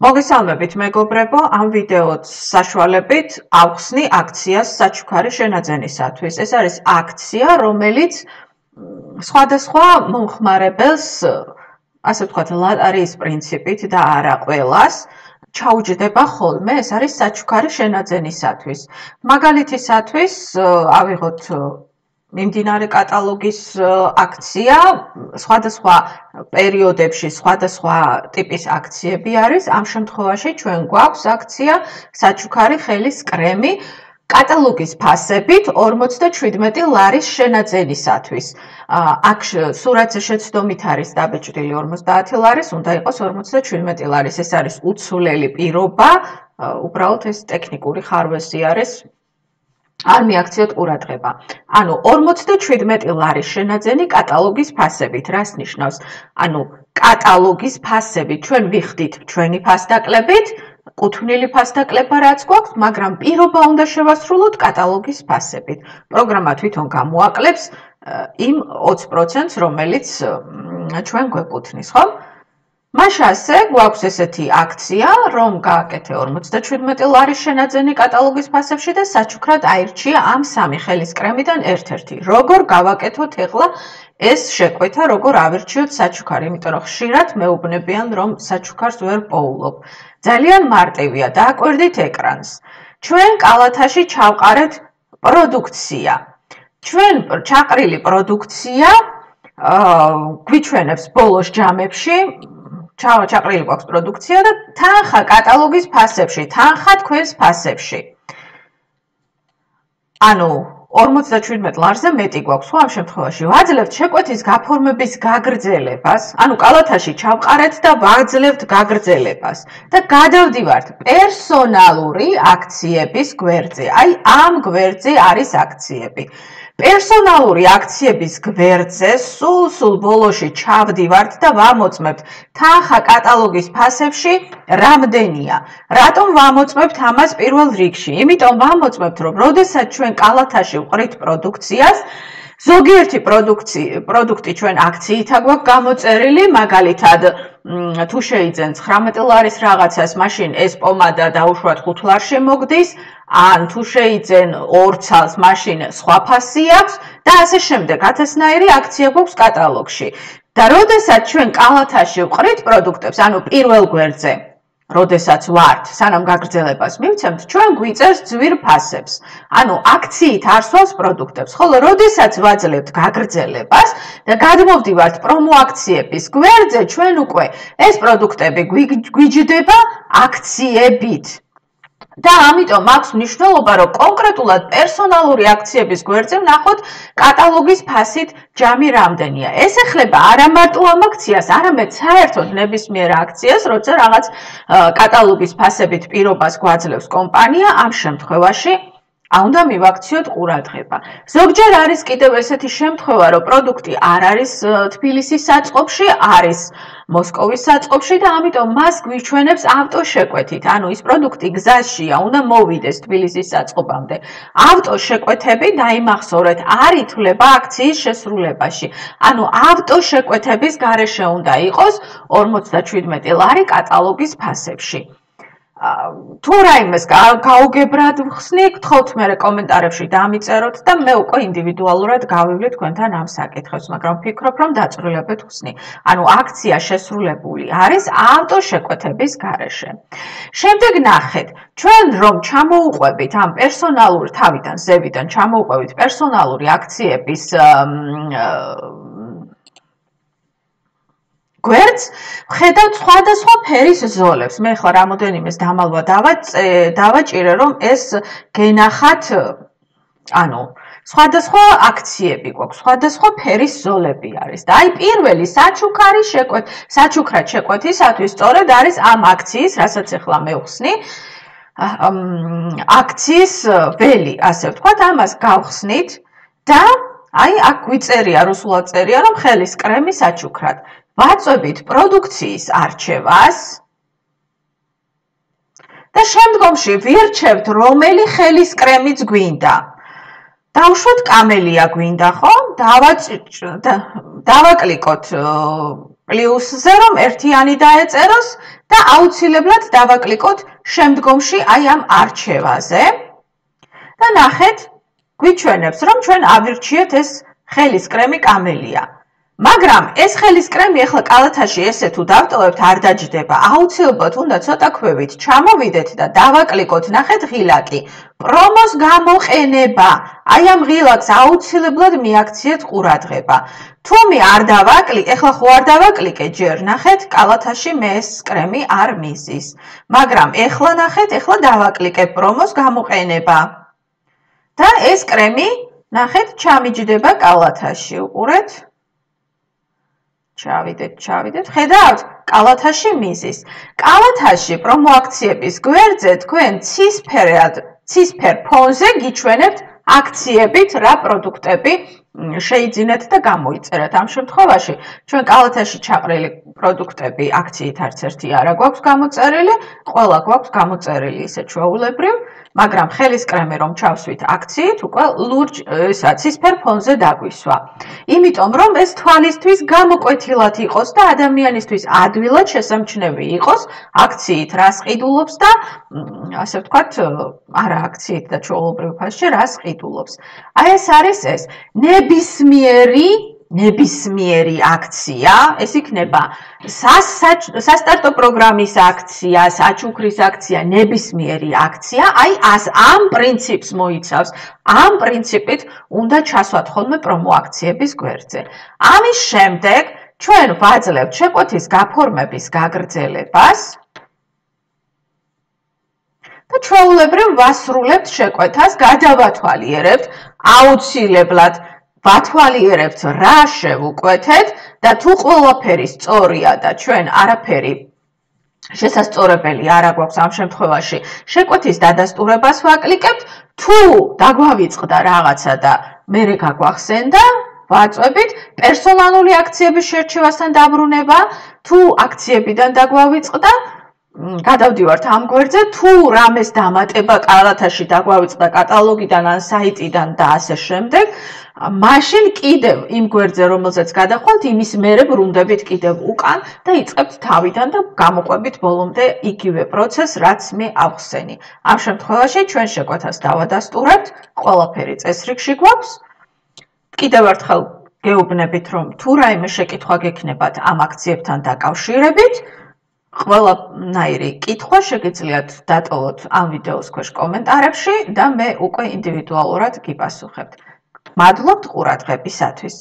მოგესალმებით მეგობრებო, ამ ვიდეოს საშუალებით ავხსნი აქციას საჩუქარი შენაძენისათვის. ეს არის აქცია, რომელიც სხვადასხვა მომხმარებელს, ასე ვთქვათ, ლატარიის პრინციპით და არა ყველას ჩაუჯდება ხოლმე, ეს არის საჩუქარი შენაძენისათვის. მაგალითისათვის, ავიღოთ მიმდინარე კატალოგის აქცია, სხვადასხვა პერიოდებში სხვადასხვა ტიპის აქციები არის. ამ შემთხვევაში ჩვენ გვაქვს აქცია საჩუქარი ხელის კრემი კატალოგის ფასებით 57 ლარის შენაძენისათვის. აქ სურათზე შეცდომით არის დაბეჭდილი 50 ლარის, უნდა იყოს 57 ლარის. ეს არის უცვლელი პირობა, უბრალოდ ეს ტექნიკური ხარვესი არის. არ მიაქციოთ ყურადღება. ანუ 57 ლარის შენაძენი კატალოგის ფასებით. რას ნიშნავს? ანუ კატალოგის ფასებით ჩვენ ვიხდით ჩვენი ფასდაკლებით, კუთვნილი ფასდაკლება რაც გვაქვს, მაგრამ პირობა უნდა შევასრულოთ კატალოგის ფასებით. პროგრამა თვითონ გამოაკლებს იმ 20%-ს, რომელიც ჩვენ გვეკუთვნის, ხო? მაშასე გვაქვს ესეთი აქცია, რომ გააკეთე 57 ლარის შენაძენი კატალოგის ფასებში და საჩუქრად აირჩია ამ სამი ხელის კრემიდან ერთ-ერთი. როგორ გავაკეთოთ ეხლა ეს შეკვეთა, როგორ ავირჩიოთ საჩუქარი, იმიტომ რომ ხშირად მეუბნებიან, რომ საჩუქარს ვერ პოულობ. ძალიან მარტივია, დააკვირდით ეკრანს. ჩვენ კალათაში ჩავყარეთ პროდუქცია. ჩვენ ჩაყრილი პროდუქცია გვიჩვენებს ბოლოს ჯამებში ჩაყრილი გვაქვს პროდუქცია და თანხა კატალოგის ფასებში, თანხა თქვენს ფასებში. ანუ 57 ლარზე მეტი გვაქვს, ხო ამ შემთხვევაში ვაძლევთ შეკვეთის გაფორმების გაგრძელებას, ანუ კალათაში ჩავყარეთ და ვაძლევთ გაგრძელებას და გადავდივართ პერსონალური აქციების გვერდზე. აი ამ გვერდზე არის აქციები. პერსონალური აქციების გვერდზე სულ ბოლოში ჩავდივართ და ვამოწმებთ თანხა კატალოგის ფასებში რამდენია. რატომ ვამოწმებთ ამას პირველ რიგში? იმიტომ ვამოწმებთ, რომ როდესაც ჩვენ კალათაში ვყრით პროდუქციას, ზოგიერთი პროდუქტი ჩვენ აქციითა გვაქვს გამოწერილი, მაგალითად თუ შეიძენ 19 ლარის რაღაცას, მაშინ ეს პომადა დაუშვათ 5 ლარში მოგდის, ან თუ შეიძენ 2 ცალს, მაშინ სხვა ფასი აქვს და ასე შემდეგ. ათასნაირი აქცია გვაქვს კატალოგში. და როდესაც ჩვენ კალათაში ვყრით პროდუქტებს, ანუ პირველ გვერდზე, როდესაც ვართ, სანამ გაგრძელებას მივცემთ, ჩვენ გვიწერს ძვირ ფასებს. ანუ აქციით არ სვავს პროდუქტებს, ხოლო როდესაც ვაძლევთ გაგრძელებას და გადმოვდივართ პრომო აქციების გვერდზე, ჩვენ უკვე ეს პროდუქტები გვიჯდება აქციებით. და ამიტომ აქვს მნიშვნელობა, რომ კონკრეტულად პერსონალური აქციების გვერდზე ვნახოთ კატალოგის ფასით ჯამი რამდენია. ეს ეხლება არა მარტო ამ აქციას, არამედ საერთოდ ნებისმიერ აქციას, როცა რაღაც კატალოგის ფასებით პირობას გვაძლევს კომპანია, ამ შემთხვევაში უნდა მივაქციოთ ყურადღება. ზოგჯერ არის კიდევ ესეთი შემთხვევა, რომ პროდუქტი არ არის თბილისის საწყობში, არის მოსკოვის საწყობში და ამიტომ მას გვიჩვენებს ავტოშეკვეთით. ანუ ის პროდუქტი გზაშია, უნდა მოვიდეს თბილისის საწყობამდე. ავტოშეკვეთები დაიმახსოვრეთ, არ ითვლება აქციის შესრულებაში. ანუ ავტოშეკვეთების გარეშე უნდა იყოს 57 ლარი კატალოგის ფასებში. თუ რაიმეს გაუგებრად ვხსნი, გთხოვთ მე კომენტარებში დამიწეროთ და მე უკვე ინდივიდუალურად გავივლი თქვენთან ამ საკითხებს, მაგრამ ვფიქრობ, რომ დაწვრილებეთ ვხსნი. ანუ აქცია შესრულებული არის ავტოშეკვეთების გარეშე. შემდეგ ნახეთ, ჩვენ რომ ჩამოუყვებით ამ პერსონალური თავიდან, ზევიდან ჩამოუყვებით პერსონალური აქციების გვერდს, ვხედავთ სხვადასხვა ფერის ზოლებს. მე ახლა რამოდენიმეს დამალვა დავაჭირე, რომ ეს გენახათ, ანუ სხვადასხვა აქციები გვაქვს, სხვადასხვა ფერის ზოლები არის. და აი პირველი საჩუქრად შეკვეთისათვის სწორედ არის ამ აქციის, რასაც ახლა მე ვხსნი, აქციის ველი, ასე ვთქვათ, ამას გავხსნით და აი აქ გვიწერია, რუსულად წერია, რომ ხელის კრემი საჩუქრად. ვაწვევით პროდუქციის არჩევას და შემდგომში ვირჩევთ, რომელი ხელის კრემიც გვინდა. დავუშვათ კამელია გვინდა, ხო? დავაკლიკოთ პლუსზე, რომ ერთიანი დაეწეროს და აუცილებლად დავაკლიკოთ შემდგომში აი ამ არჩევაზე და ნახეთ გვიჩვენებს რომ ჩვენ ავირჩიეთ ეს ხელის კრემი კამელია. მაგრამ ეს ხელის კრემი ახლა კალათაში ესე თუ დავტოვებთ არ დაჯდება. აუცილებლად უნდა ცოტა ქვევით ჩამოვიდეთ და დავაკლიკოთ. ნახეთ ღილაკი. პრომოს გამოყენება. აი ამ ღილაკს აუცილებლად მიაქციეთ ყურადღება. თუ მე არ დავაკლიკე, ახლა ხო არ დავაკლიკე ჯერ. ნახეთ, კალათაში მე ეს კრემი არ მისის. მაგრამ ახლა ნახეთ, ახლა დავაკლიკე პრომოს გამოყენება. და ეს კრემი, ნახეთ, ჩამიჯდება კალათაში. უყურეთ? ჩავიდეთ. ხედავთ? კალათაში მისის. კალათაში პრომო აქციების გვერდზე თქვენ ცისფერ ფონზე გიჩვენებთ აქციებით რა პროდუქტები შეიძინეთ და გამოიწერეთ. ამ შემთხვევაში ჩვენ კალათაში ჩაყრილი პროდუქტები აქციით არც ერთი არა გვაქვს გამოწერილი, ყველა გვაქვს გამოწერილი ისე ჩვეულებრივ, მაგრამ ხელის კრემი რომ ჩავსვით აქციით, უკვე ლურჯ ცისფერ ფონზე დაგვისვა. იმიტომ რომ ეს თვალისთვის გამოკვეთილად იყოს და ადამიანისთვის ადვილად შესამჩნევი იყოს, აქციით რას ყიდულობს და ასე ვთქვათ, არა აქციით და ჩვეულებრივ ფასში რას ყიდულობს. აი ეს არის ეს ნებისმიერი აქცია, ეს იქნება სასტარტო პროგრამის აქცია, საჩუქრის აქცია, ნებისმიერი აქცია, აი ამ პრინციპს მოიცავს. ამ პრინციპით უნდა ჩასვათ ხოლმე პრომო აქციების გვერდზე. ამის შემდეგ ჩვენ ვაძლევთ შეკვეთის გაფორმების გაგრძელებას და ჩვეულებრივ ვასრულებთ შეკვეთას, გადავათვალიერებთ აუცილებლად ვათვალიერებთ რა შევუკვეთეთ და თუ ყველაფერი სწორია და ჩვენ არაფერი შესასწორებელი არ აგვაქვს ამ შემთხვევაში შეკვეთის დადასტურებას ვაკლიკებთ თუ დაგვავიწყდა რაღაცა და მერე გაგვახსენდა ვაწვევით პერსონალური აქციების შერჩევასთან დაბრუნება თუ აქციებიდან დაგვავიწყდა გადავდივართ ამ გვერდზე თუ რამეს დამატება კალათაში დაგვავიწყდა კატალოგიდან ან საიტიდან და ასე შემდეგ მაშინ კიდევ იმ გვერდზე რომელზეც გადახვალთ იმის მერე ბრუნდებით კიდევ უკან და იწყებთ თავიდან და გამოყვებით ბოლომდე იგივე პროცესს რაც მე ავხსენი. ამ შემთხვევაში ჩვენ შეკვეთას დავადასტურებთ, ყველაფერი წესრიგში გვაქვს. კიდევ ერთხელ გეუბნებით რომ თუ რაიმე შეკითხვა გექნებათ ამ აქციებთან დაკავშირებით ყველანაირი კითხვა შეგიძლიათ დატოვოთ ამ ვიდეოს ქვეშ კომენტარებში და მე უკვე ინდივიდუალურად გიპასუხებთ. მადლობთ ყურადღებისათვის.